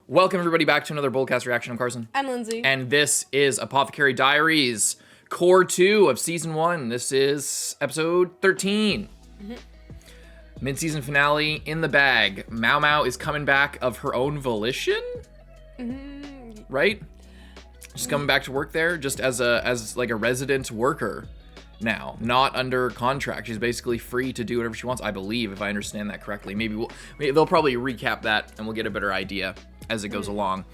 Welcome everybody back to another BOLDcast reaction. I'm Carson. I'm Lindsay. And this is Apothecary Diaries, Core 2 of Season 1. This is Episode 13. Mid-season finale in the bag. Maomao is coming back of her own volition? Right? She's coming back to work there just as like a resident worker now, not under contract. She's basically free to do whatever she wants, I believe, if I understand that correctly. Maybe they'll probably recap that and we'll get a better idea as it goes along.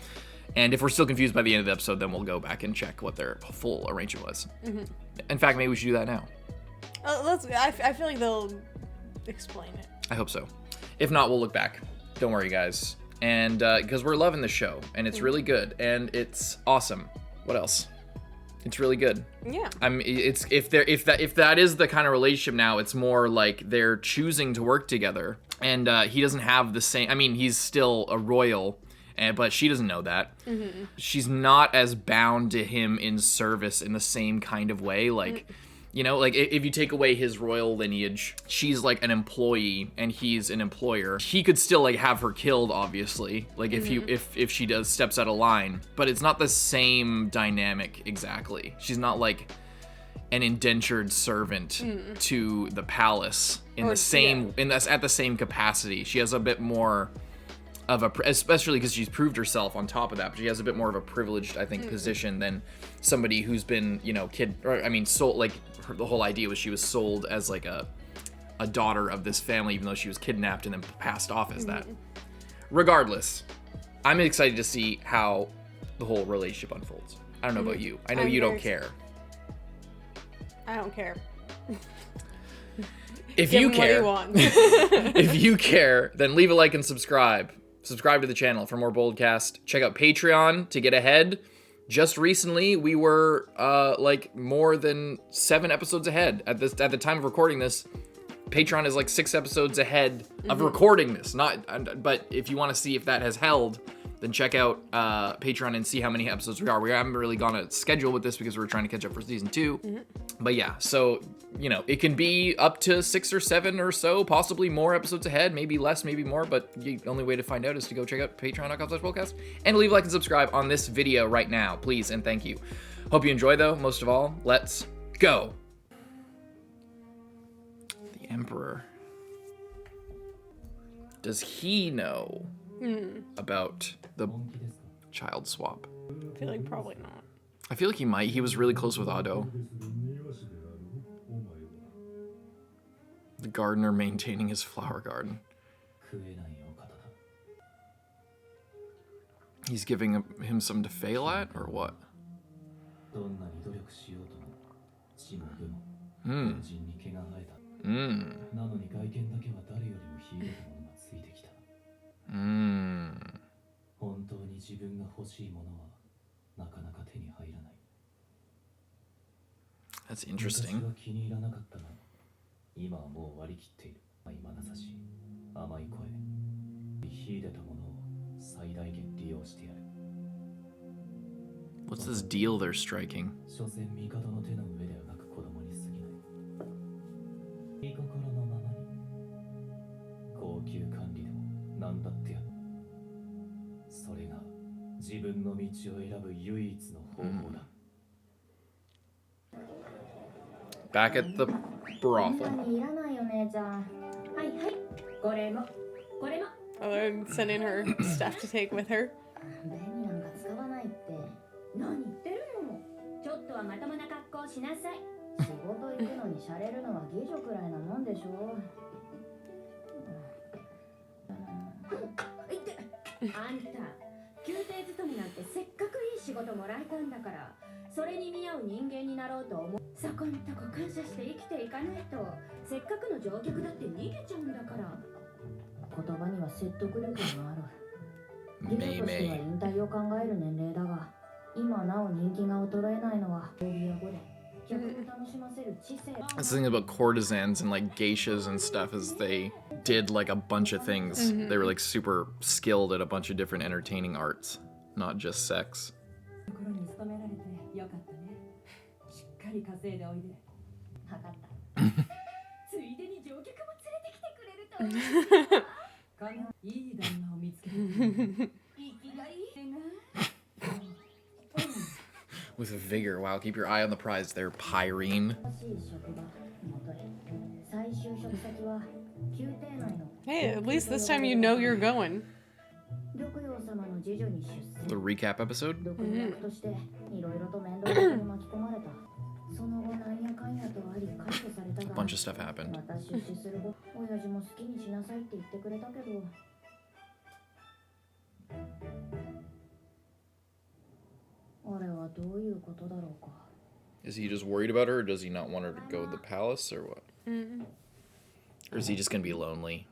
And if we're still confused by the end of the episode, then we'll go back and check what their full arrangement was. In fact, maybe we should do that now. I feel like they'll explain it. I hope so. If not, we'll look back. Don't worry, guys. And because we're loving the show, and it's really good, and it's awesome. What else? It's really good. Yeah. I mean, it's if that is the kind of relationship now, it's more like they're choosing to work together, and he doesn't have the same. I mean, he's still a royal, but she doesn't know that. She's not as bound to him in service in the same kind of way. Like, you know, like if you take away his royal lineage, she's like an employee and he's an employer. He could still like have her killed, obviously, like if she does steps out of line, but it's not the same dynamic exactly. She's not like an indentured servant to the palace in the same at the same capacity. She has a bit more of a, especially because she's proved herself on top of that, but she has a bit more of a privileged, I think, position than somebody who's been, you know, sold. Like the whole idea was she was sold as like a daughter of this family, even though she was kidnapped and then passed off as that. Regardless, I'm excited to see how the whole relationship unfolds. I don't know about you. I know you don't care. I don't care. If you care, if you care, then leave a like and subscribe. Subscribe to the channel for more BOLDcast. Check out Patreon to get ahead. Just recently, we were like more than 7 episodes ahead. At the time of recording this, Patreon is like 6 episodes ahead of recording this. But if you want to see if that has held, then check out Patreon and see how many episodes we are. We haven't really gone a schedule with this because we're trying to catch up for season 2. But yeah, so, you know, it can be up to 6 or 7 or so, possibly more episodes ahead, maybe less, maybe more, but the only way to find out is to go check out patreon.com/BOLDcast and leave a like and subscribe on this video right now, please, and thank you. Hope you enjoy, though. Most of all, let's go. The Emperor. Does he know about the child swap? I feel like probably not. I feel like he might. He was really close with Ado. The gardener maintaining his flower garden. He's giving him some to fail at, or what? That's interesting. What's this deal they're striking? Back at the brothel. Oh, they're sending her stuff to take with her. That's the thing about courtesans and like geishas and stuff, is they did like a bunch of things. They were like super skilled at a bunch of different entertaining arts, not just sex. With vigor. Wow, keep your eye on the prize there, Pyrene. Hey, at least this time you know you're going. The recap episode? A bunch of stuff happened. Is he just worried about her, or does he not want her to go to the palace, or what? Or is he just gonna be lonely?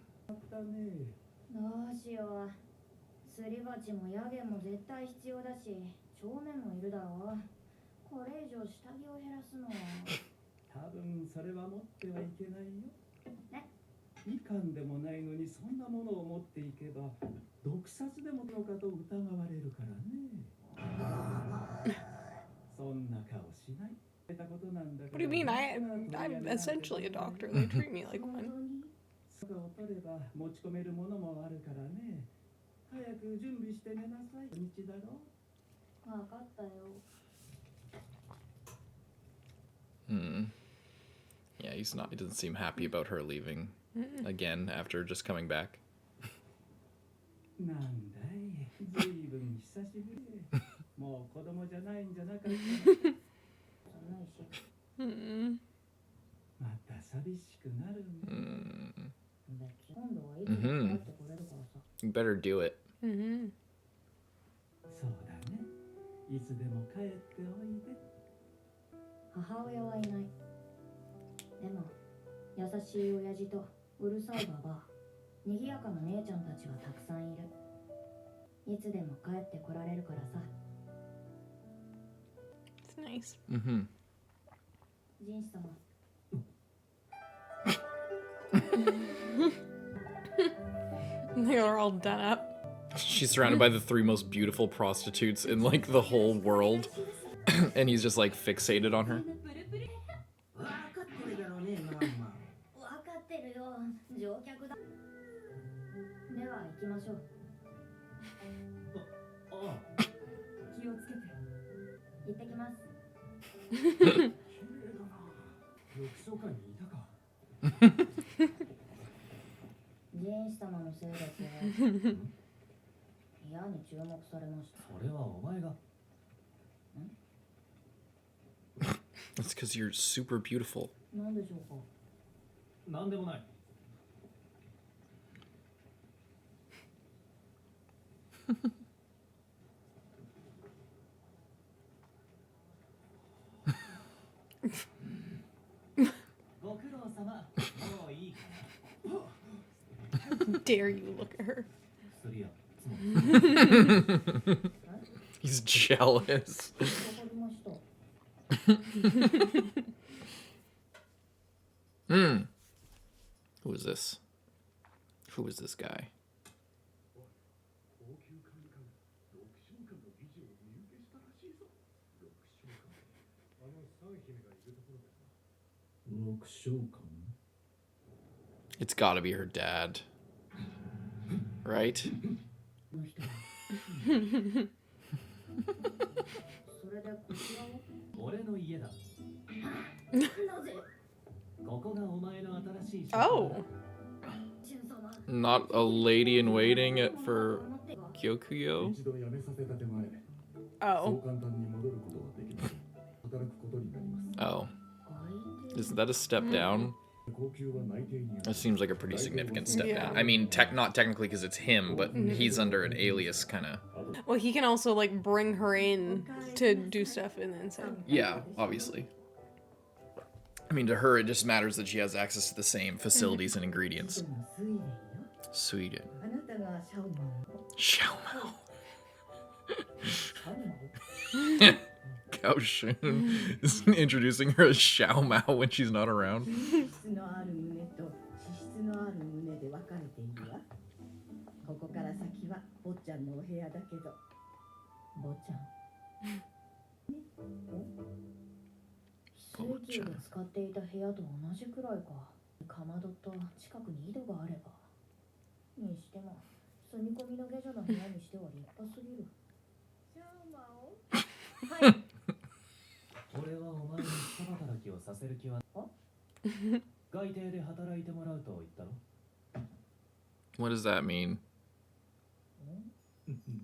What do you mean? I'm essentially a doctor. They treat me like one. Yeah, he's not. He doesn't seem happy about her leaving again after just coming back. You better do it. It's nice. They're all done up. She's surrounded by the 3 most beautiful prostitutes in like the whole world. And he's just like fixated on her. That's because you're super beautiful. Dare you look at her? He's jealous. Who is this? Who is this guy? It's gotta be her dad. Right? Oh. Not a lady in waiting for gyokuyou? Oh. Oh. Isn't that a step down? That seems like a pretty significant step down. I mean, not technically because it's him, but he's under an alias kind of. Well, he can also like bring her in to do stuff and then say. Yeah, obviously. I mean, to her, it just matters that she has access to the same facilities and ingredients. Sweden. Xiaomao. Gao Shun is introducing her as Xiaomao when she's not around. What does that mean?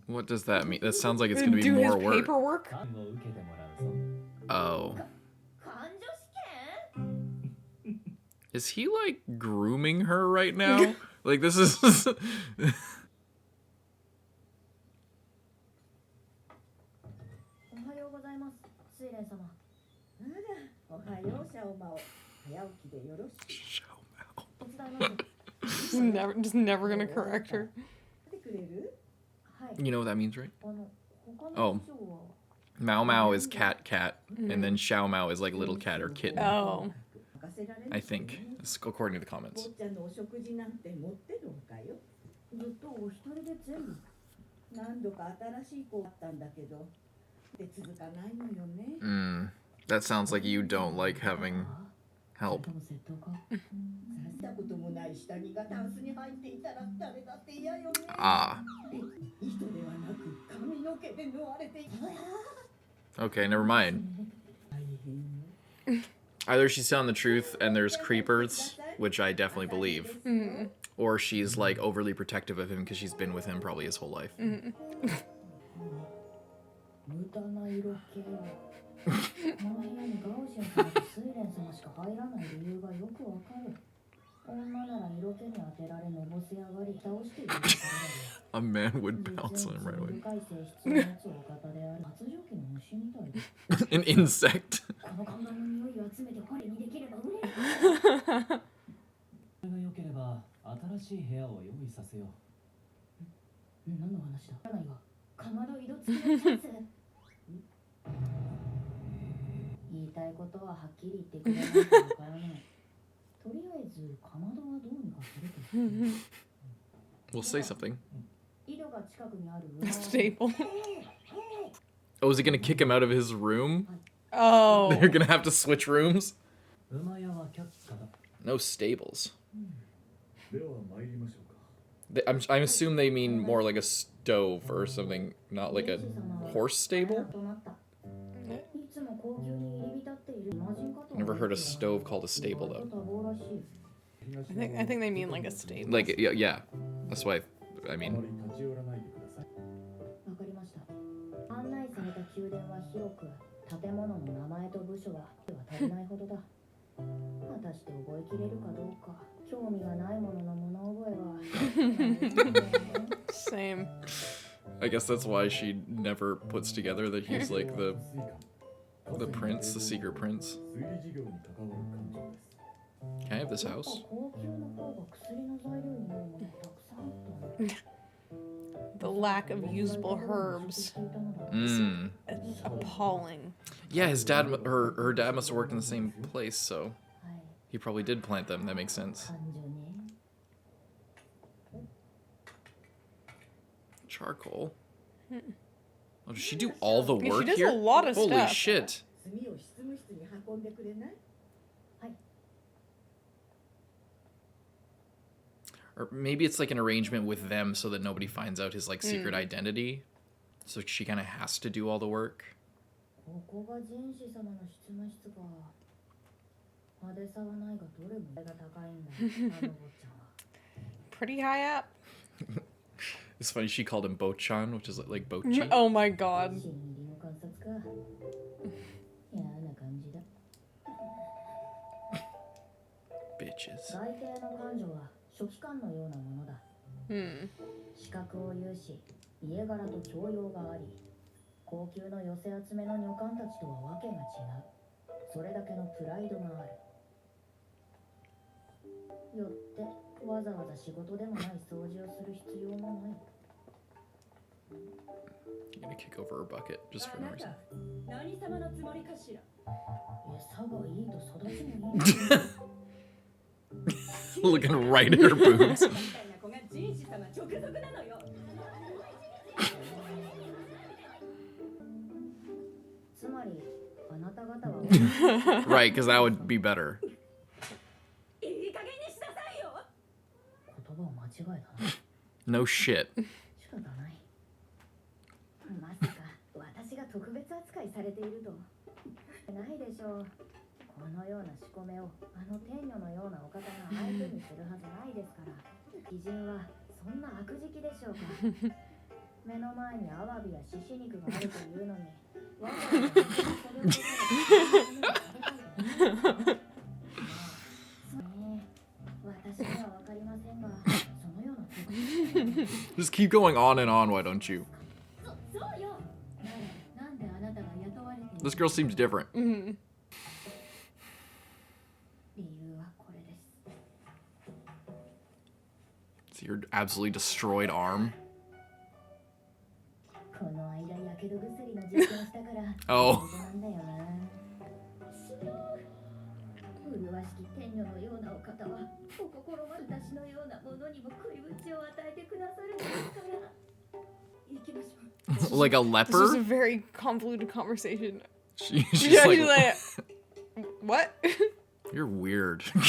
What does that mean? That sounds like it's gonna be Do his more work. paperwork? Oh. Is he like grooming her right now? Like this is おはようございます、水蓮様。おはよう、シャオマオ。早起きでよろしく。手伝います。 Just never gonna correct her. 来てくれる？はい。 You know what that means, right? 他の Oh. 部署は Maomao is cat, and then Xiaomao is like little cat or kitten. Oh. 任せられる？ I think, according to the 坊 comments. ちゃんのお食事なんて持ってるのかよ。ずっとお一人で全部。何度か新しい子だったんだけど、で続かないのよね。That sounds like you don't like having help. それとも窃盗か？さしたこともない下着がタンスに入っていたら誰だって嫌よね。 Ah. 糸ではなく髪の毛で縫われていた。 Okay, never mind. 大変よ。 Either she's telling the truth and there's creepers, which I definitely believe, or she's like overly protective of him because she's been with him probably his whole life. 無駄な色気を。この部屋にガオシン様と水蓮様しか入らない理由がよくわかる。女なら色気に当てられのぼせ上がり倒しているからだよ。 A man would pounce on him right away. 深い性質を持つお方である発情期の虫みたいで。 An insect. この看板の匂いを集めて本にできれば売れる。それが良ければ新しい部屋を用意させよう。何の話だ？ないわ。かまど色付きのシャツ。言いたいことははっきり言ってくれないとわからない。とりあえずかまどはどうにかするとして。 We'll say something. 井戸が近くにある Staple. Oh, is he gonna kick him out of his room? Oh. They're gonna have to switch rooms? 馬屋は却下だ。 No stables. では参りましょうか。 I assume they mean more like a stove or something, not like a horse stable? いつも高級に入り浸っている魔人かと。 Never heard a stove called a stable though. I think they mean like a stable. Like, yeah. That's why I あま mean. り立ち寄らないでください。わかりました。案内された宮殿は広く、建物の名前と部署は足りないほどだ。果たして覚えきれるかどうか、興味がないものの物覚えは。 Same. I guess that's why she never puts together that he's like the prince, the secret prince. 推理事業に関わる幹事です。 Can I have this house? 高級の方が薬の材料になるものたくさんあったの。 The lack of usable herbs. It's appalling. Yeah, his dad, her dad must have worked in the same place, so はい、 he probably did plant them. That makes sense. 感情ね。 Charcoal. Oh, does she do all the Yeah, she work does a here? lot of Holy stuff. shit. 炭を執務室に運んでくれない？はい。 Or maybe it's like an arrangement with them so that nobody finds out his like secret identity. So she kind of has to do all the work. ここがjin士様の執務室か。派手さはないがどれも手が高いんだ。あの坊ちゃんは。 Pretty high up. It's funny, she called him Bochan, which is like Bochi. Oh my god. 新入りの観察か。嫌な感じだ。 Bitches. 大抵の官女は書記官のようなものだ。資格を有し、家柄と教養があり、高級の寄せ集めの女官たちとはわけが違う。それだけのプライドがある。よってわざわざ仕事でもない掃除をする必要もない。 I'm gonna kick over her bucket just for no reason. 何様のつもりかしら。餌がいいと育ちもいい。 Looking right at her boobs. みたいな子が人士様直属なのよ。つまりあなた方は Right, because that would be better. いい加減にしなさいよ。言葉を間違えたな。 No shit. 仕方ない。まさか私が特別扱いされていると。ないでしょう。このような仕込めを天女のようなお方が相手にするはずないですから。貴人はそんな悪時期でしょうか。目の前にアワビや獅子肉があるというのに、わざわざそれを私にはわかりませんが、そのような Just keep going on and on, why don't you? そうよ。なんであなたが雇われている This girl seems different. 理由はこれです。 It's your absolutely destroyed arm. この間やけど薬の実験したから。Oh. なんだよな。麗しき天女のようなお方は、お心まる私のようなものにも食いぶちを与えてくださるのですから。行きましょう。 Like a This was a leper? very convoluted conversation. She's Yeah, like, she's like, what? you're weird. マ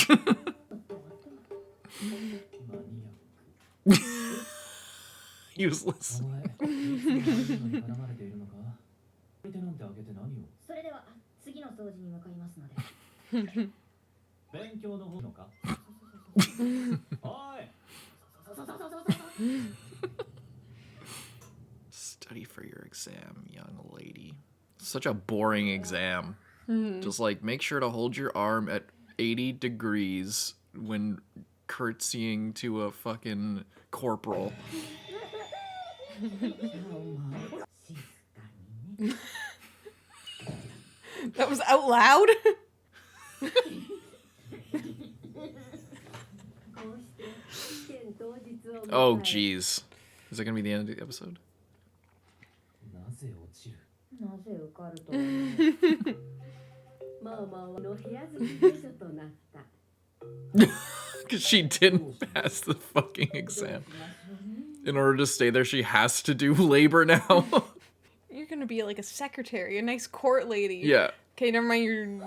ニアッ Useless. ク。お前、いつもああいうのに絡まれているのか。相手なんて開けて何を。それでは次の掃除に向かいますので。勉強の方のか。おい。 Study for your exam, young lady. Such a boring exam. Just like make sure to hold your arm at 80 degrees when curtsying to a fucking corporal. That was out loud? Oh, jeez. Is that gonna be the end of the episode? なぜ落ちる。なぜ受かると。マオマオの部屋住みでしょとなった。 Because she didn't pass the fucking exam. In order to stay there, she has to do labor now. You're gonna be like a secretary, a nice court lady. Yeah. Okay, never mind.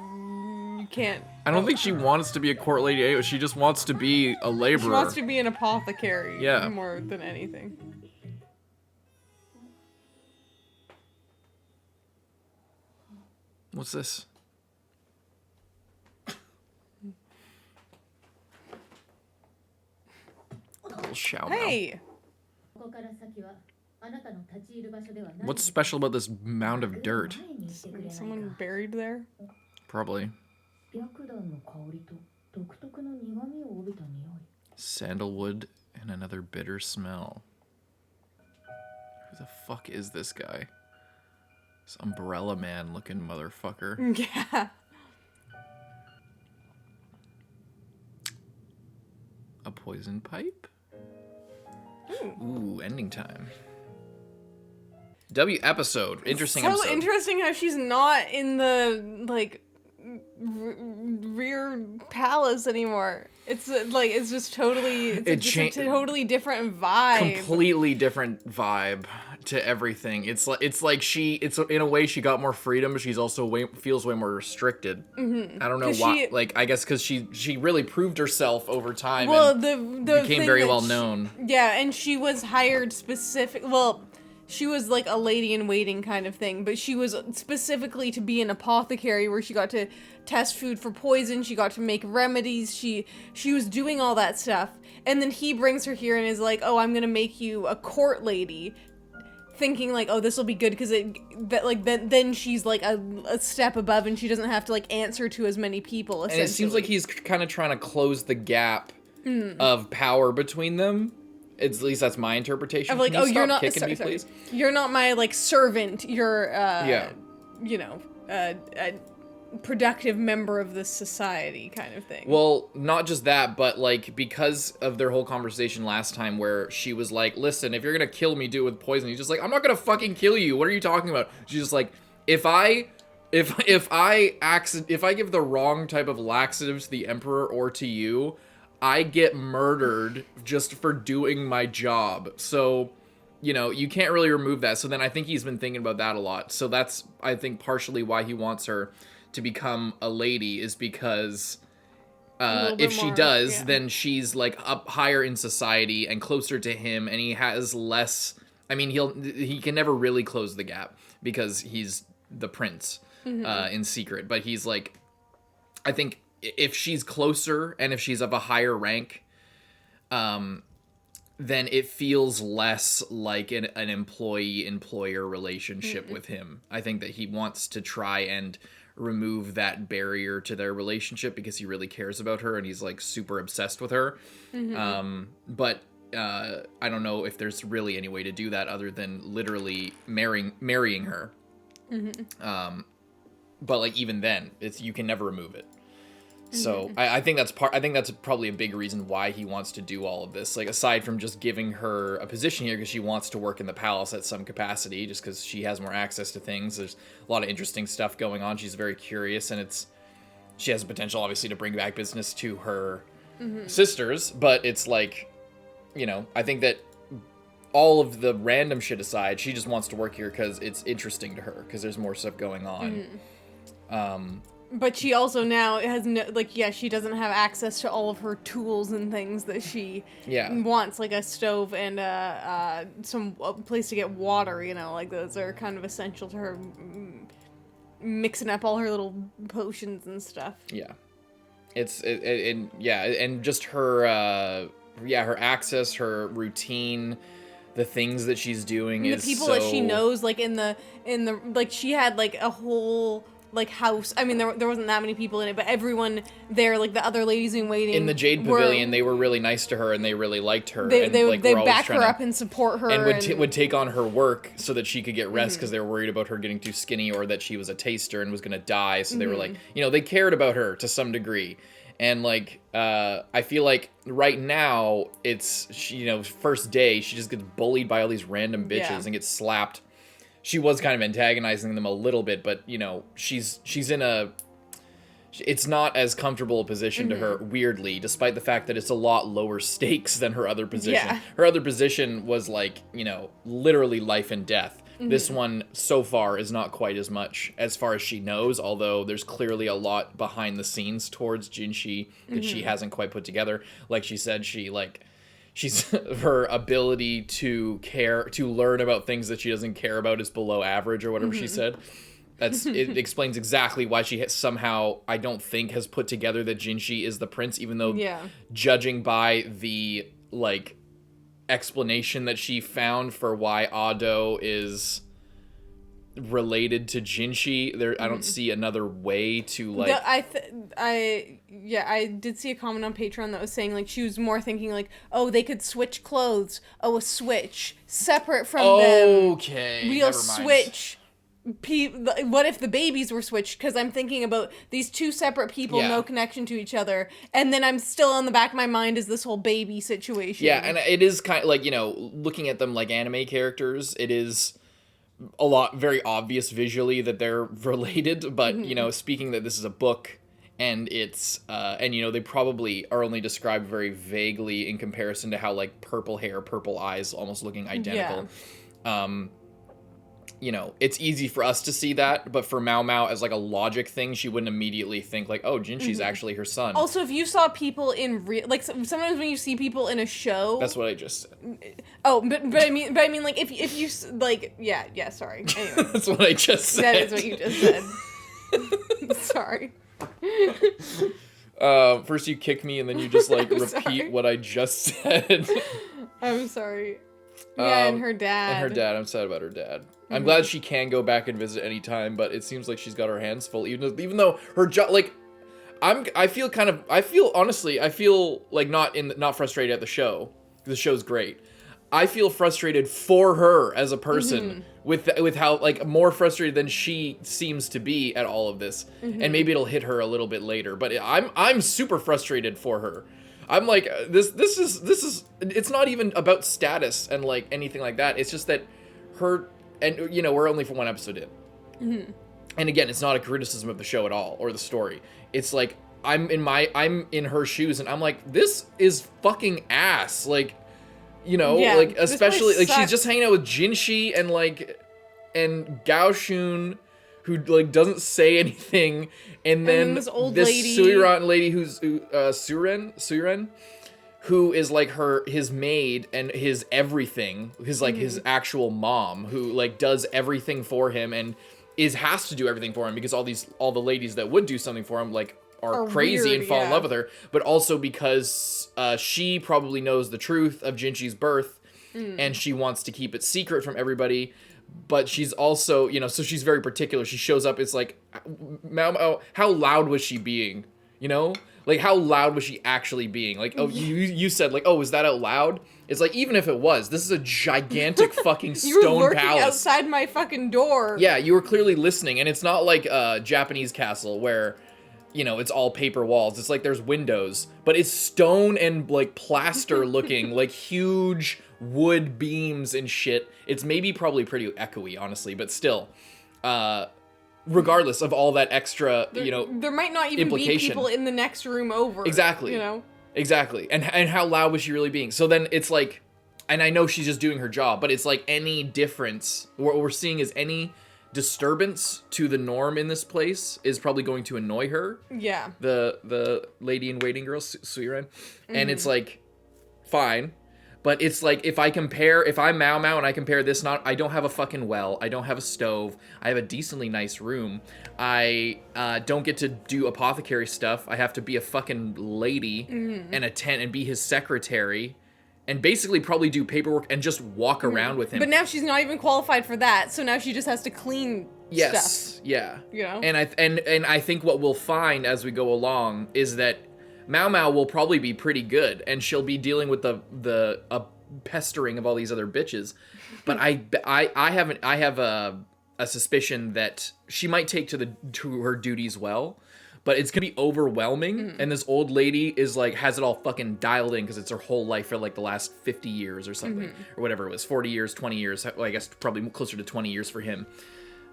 You can't. I don't think she wants to be a court lady anyway. She just wants to be a laborer. She wants to be an apothecary. Yeah. More than anything. What's this? A little shout out. Hey. ここから先はあなたの立ち入る場所ではない。 What's special about this mound of dirt? 前にしてくれないか。 Someone buried there? Probably. 白檀の香りと独特の苦味を帯びた匂い。 Sandalwood and another bitter smell. Who the fuck is this guy? This umbrella man looking motherfucker. Yeah. A poison pipe? Ooh, ending time. W episode. Interesting So episode. interesting how she's not in the like rear palace anymore. It's like it's just totally it's a totally different vibe. Completely different vibe to everything. It's like it's in a way she got more freedom, but she's also feels way more restricted. I don't know why. Like I guess because she really proved herself over time. Well, and the became thing very that well known. Yeah, and she was hired specific. Well, she was like a lady in waiting kind of thing, but she was specifically to be an apothecary where she got to test food for poison, she got to make remedies, she was doing all that stuff. And then he brings her here and is like, "Oh, I'm going to make you a court lady." Thinking like, "Oh, this will be good because then she's like a step above and she doesn't have to like answer to as many people." And it seems like he's kind of trying to close the gap of power between them. At least that's my interpretation. Of like, Can you "Oh, you're stop not kicking sorry, me, sorry. please? You're not my like servant. You're you know, a productive member of this society kind of thing." Well, not just that, but like because of their whole conversation last time where she was like, "Listen, if you're gonna kill me, do it with poison." He's just like, "I'm not gonna fucking kill you. What are you talking about?" She's just like, if I give the wrong type of laxative to the Emperor or to you, I get murdered just for doing my job. So, you know, you can't really remove that. So then I think he's been thinking about that a lot. So that's, I think, partially why he wants her to become a lady, is because if she does, then she's like up higher in society and closer to him, and he has less. I mean, he can never really close the gap because he's the prince in secret, but he's like I think if she's closer and if she's of a higher rank, then it feels less like an employee-employer relationship with him. I think that he wants to try and remove that barrier to their relationship because he really cares about her and he's like super obsessed with her. But I don't know if there's really any way to do that other than literally marrying her. But like even then, you can never remove it. So I think that's probably a big reason why he wants to do all of this. Like aside from just giving her a position here because she wants to work in the palace at some capacity, just because she has more access to things. There's a lot of interesting stuff going on. She's very curious, and she has the potential obviously to bring back business to her sisters. But it's like, you know, I think that all of the random shit aside, she just wants to work here because it's interesting to her because there's more stuff going on. But she also now has she doesn't have access to all of her tools and things that she wants, like a stove and a place to get water, you know, like those are kind of essential to her mixing up all her little potions and stuff. Yeah. And just her her access, her routine, the things that she's doing and the people that she knows, like in the like she had like a whole like house. I mean, there wasn't that many people in it, but everyone there, like the other ladies in waiting in the Jade Pavilion, they were really nice to her and they really liked her. They back her up and support her and would take on her work so that she could get rest because they were worried about her getting too skinny or that she was a taster and was gonna die. So they were like, you know, they cared about her to some degree. And like, I feel like right now it's first day she just gets bullied by all these random bitches and gets slapped. She was kind of antagonizing them a little bit, but you know, she's in it's not as comfortable a position to her, weirdly, despite the fact that it's a lot lower stakes than her other position. Yeah. Her other position was like, you know, literally life and death. This one so far is not quite as much as far as she knows, although there's clearly a lot behind the scenes towards Jinshi that she hasn't quite put together. Like she said, she's her ability to learn about things that she doesn't care about is below average or whatever she said. It explains exactly why she somehow, I don't think, has put together that Jinshi is the prince, even though judging by the like explanation that she found for why Ado is related to Jinshi, I don't see another way to like. I did see a comment on Patreon that was saying like she was more thinking like, oh, they could switch clothes. Oh, a switch separate from them. Okay, we'll switch. What if the babies were switched? Because I'm thinking about these two separate people, no connection to each other, and then I'm still on the back of my mind is this whole baby situation. Yeah, and it is kind of like, you know, looking at them like anime characters, it is a lot very obvious visually that they're related, but you know, speaking that this is a book and it's and you know, they probably are only described very vaguely in comparison to how like purple hair, purple eyes almost looking identical. You know, it's easy for us to see that, but for Maomao as like a logic thing, she wouldn't immediately think like, oh, Jinshi's actually her son. Also, if you saw people in real, like sometimes when you see people in a show, that's what I just said. Oh, but I mean like if you like sorry. Anyway. That's what I just said. That is what you just said. Sorry. First you kick me and then you just like repeat what I just said. I'm sorry. Yeah, and her dad. I'm sad about her dad. I'm glad she can go back and visit anytime, but it seems like she's got her hands full. Even though her job, like, I feel like not frustrated at the show. The show's great. I feel frustrated for her as a person with how like more frustrated than she seems to be at all of this, and maybe it'll hit her a little bit later. But I'm super frustrated for her. I'm like, this is it's not even about status and like anything like that. It's just that her, and you know, we're only for one episode in. And again, it's not a criticism of the show at all or the story. It's like I'm in her shoes and I'm like, this is fucking ass. Like, you know, like especially like she's just hanging out with Jinshi and Gaoshun, who like doesn't say anything, and then this Suiran lady who's Suren, who is like his maid and his everything, his actual mom, who like does everything for him and has to do everything for him because all the ladies that would do something for him like are crazy weird, and fall in yeah. love with her, but also because she probably knows the truth of Jinshi's birth, and she wants to keep it secret from everybody. But she's also, so she's very particular. She shows up. It's like, Maomao, how loud was she being? Like, how loud was she actually being? Like, oh, you said, like, oh, is that out loud? It's like, even if it was, this is a gigantic fucking You were stone lurking palace. outside my fucking door. Yeah, you were clearly listening, and it's not like a Japanese castle where, it's all paper walls. It's like there's windows, but it's stone and, like, plaster looking, like, huge wood beams and shit. It's probably pretty echoey, honestly, but still. Regardless of all that extra, there might not even be implication. people in the next room over. Exactly. Exactly. And how loud was she really being? So then it's like, and I know she's just doing her job, but it's like any difference, what we're seeing is any disturbance to the norm in this place is probably going to annoy her. Yeah. The lady in waiting girl, Suiren. And it's like, fine. But it's like, if I'm Maomao and I compare this, I don't have a fucking well, I don't have a stove, I have a decently nice room, I don't get to do apothecary stuff, I have to be a fucking lady and attend and be his secretary, and basically probably do paperwork and just walk around with him. But now she's not even qualified for that, so now she just has to clean stuff. Yeah. And I think what we'll find as we go along is that Maomao will probably be pretty good, and she'll be dealing with the pestering of all these other bitches. But I have a suspicion that she might take to her duties well, but it's gonna be overwhelming. And this old lady is like has it all fucking dialed in because it's her whole life for like the last 50 years or something, or whatever it was, 40 years, 20 years. Well, I guess probably closer to 20 years for him,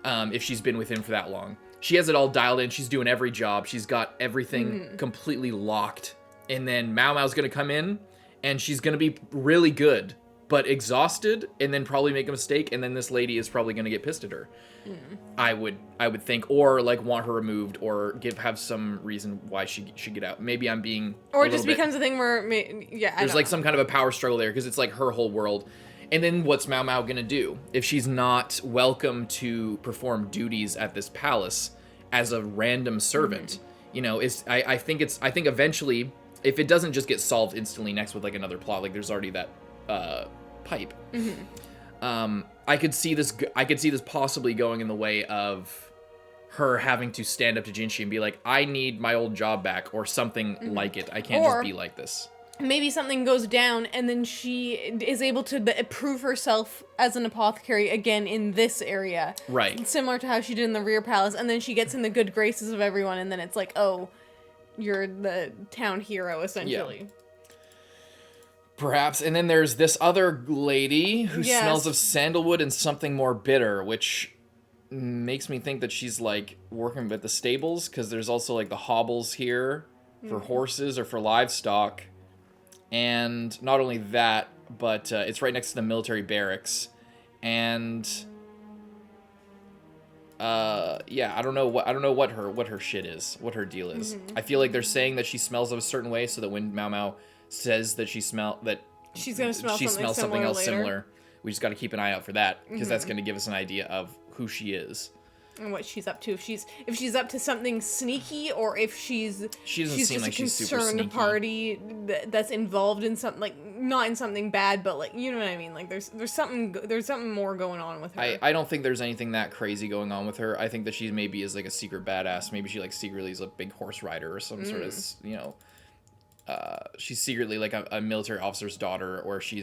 if she's been with him for that long. She has it all dialed in. She's doing every job. She's got everything completely locked. And then Maomao's going to come in, and she's going to be really good, but exhausted, and then probably make a mistake, and then this lady is probably going to get pissed at her. I would think, or like want her removed, or have some reason why she should get out. Maybe I'm being or it just becomes a thing where there's like some kind of a power struggle there, because it's like her whole world. And then what's Maomao gonna do if she's not welcome to perform duties at this palace as a random servant? I think eventually, if it doesn't just get solved instantly next with like another plot, like there's already that pipe. I could see this possibly going in the way of her having to stand up to Jinshi and be like, I need my old job back, or something like it. I can't just be like this. Maybe something goes down, and then she is able to prove herself as an apothecary again in this area. Right. Similar to how she did in the rear palace, and then she gets in the good graces of everyone, and then it's like, oh, you're the town hero, essentially. Yeah. Perhaps. And then there's this other lady who smells of sandalwood and something more bitter, which makes me think that she's, like, working at the stables, because there's also, like, the hobbles here for horses or for livestock. And not only that, but it's right next to the military barracks. And I don't know what her shit is, what her deal is. I feel like they're saying that she smells of a certain way, so that when Maomao says that she's gonna smell something else similar, we just got to keep an eye out for that, because that's going to give us an idea of who she is. And what she's up to, if she's up to something sneaky, or if she's just a concerned party that's involved in something, like not in something bad, but like, you know what I mean, like there's something more going on with her. I don't think there's anything that crazy going on with her. I think that she maybe is like a secret badass. Maybe she like secretly is a big horse rider or some sort of she's secretly like a military officer's daughter, or she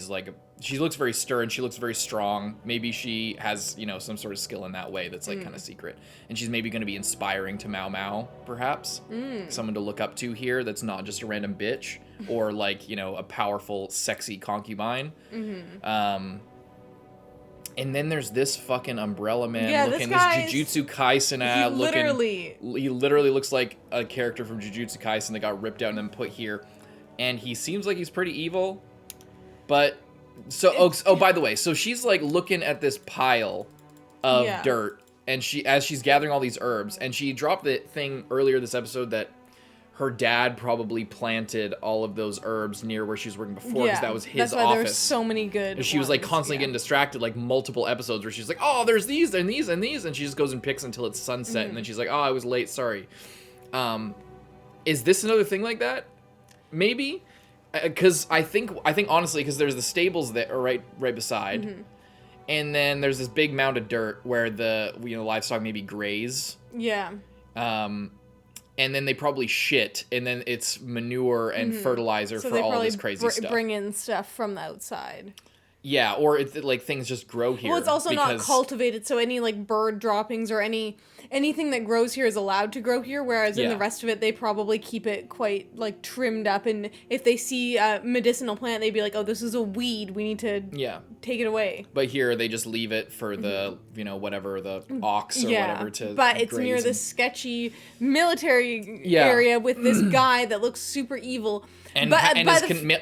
looks very stern, she looks very strong. Maybe she has, some sort of skill in that way that's like kind of secret. And she's maybe going to be inspiring to Maomao, perhaps. Someone to look up to here that's not just a random bitch, or like, a powerful, sexy concubine. And then there's this fucking umbrella man looking, this Jujutsu Kaisen he literally looks like a character from Jujutsu Kaisen that got ripped out and then put here. And he seems like he's pretty evil. But, by the way, so she's like looking at this pile of dirt, and as she's gathering all these herbs, and she dropped the thing earlier this episode that her dad probably planted all of those herbs near where she was working before, because that was his office. There's so many good. And she was like constantly getting distracted, like multiple episodes where she's like, oh, there's these and these and these, and she just goes and picks until it's sunset, and then she's like, oh, I was late, sorry. Is this another thing like that? Maybe, because I think honestly, because there's the stables that are right beside, and then there's this big mound of dirt where the livestock maybe graze. Yeah. And then they probably shit, and then it's manure and fertilizer So for they all probably this crazy stuff. bring in stuff from the outside. Yeah, or it's like things just grow here. Well, it's also not cultivated, so any like bird droppings or anything that grows here is allowed to grow here, whereas in the rest of it, they probably keep it quite like trimmed up. And if they see a medicinal plant, they'd be like, "Oh, this is a weed. We need to take it away." But here they just leave it for the whatever the ox or whatever to. But it's near this sketchy military area with this guy that looks super evil. And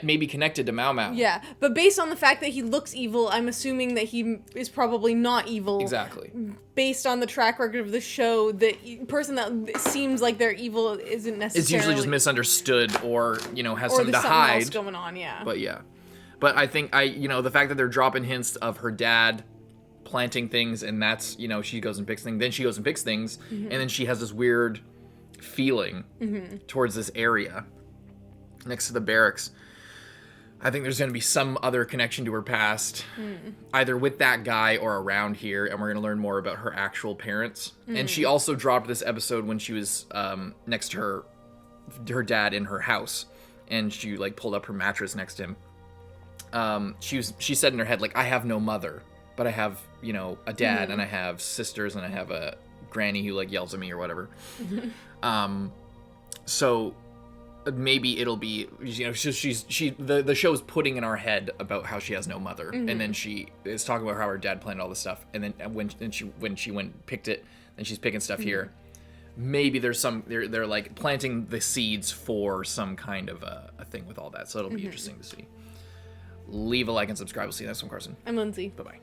maybe connected to Maomao. Yeah, but based on the fact that he looks evil, I'm assuming that he is probably not evil. Exactly. Based on the track record of the show, the person that seems like they're evil isn't necessarily. It's usually just misunderstood or has something to something hide. else going on, yeah. But I think the fact that they're dropping hints of her dad planting things, and that's she goes and picks things, then she goes and picks things, and then she has this weird feeling towards this area next to the barracks. I think there's going to be some other connection to her past, either with that guy or around here, and we're going to learn more about her actual parents. And she also dropped this episode when she was next to her dad in her house, and she like pulled up her mattress next to him. She said in her head like, I have no mother, but I have a dad, and I have sisters, and I have a granny who like yells at me or whatever. So maybe it'll be the show is putting in our head about how she has no mother, and then she is talking about how her dad planned all this stuff, and then when she went and picked it, and she's picking stuff here. Maybe there's they're like planting the seeds for some kind of a thing with all that, so it'll be interesting to see. Leave a like and subscribe. We'll see you next one, Carson. I'm Lindsay. Bye bye.